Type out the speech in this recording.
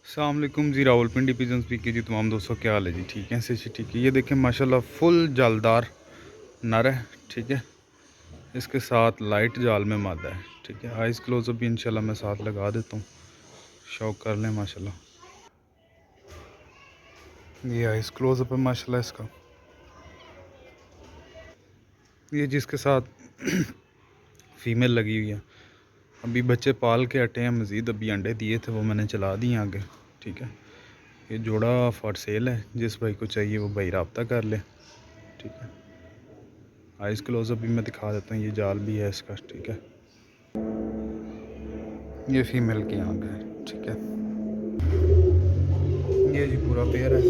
अस्सलामुअलैकुम जी, Rawalpindi pigeon speak जी। तमाम दोस्तों क्या हाल है जी? ठीक है, से ठीक है। ये देखें माशाल्लाह फुल जालदार नर है, ठीक है। इसके साथ लाइट जाल में मादा है, ठीक है। आइस क्लोजअप भी इंशाल्लाह मैं साथ लगा देता हूँ, शौक कर लें माशाल्लाह। ये आइस क्लोजअप है माशाल्लाह इसका। ये जिसके साथ फीमेल लगी हुई है, अभी बच्चे पाल के हटे हैं। मज़ीद अभी अंडे दिए थे, वो मैंने चला दिए आगे, ठीक है। ये जोड़ा फॉर सेल है, जिस भाई को चाहिए वो भाई रब्ता कर ले, ठीक है। आइस क्लोजअप भी मैं दिखा देता हूँ। ये जाल भी है इसका, ठीक है। ये फीमेल की आँख है, ठीक है। ये जी पूरा पेयर है।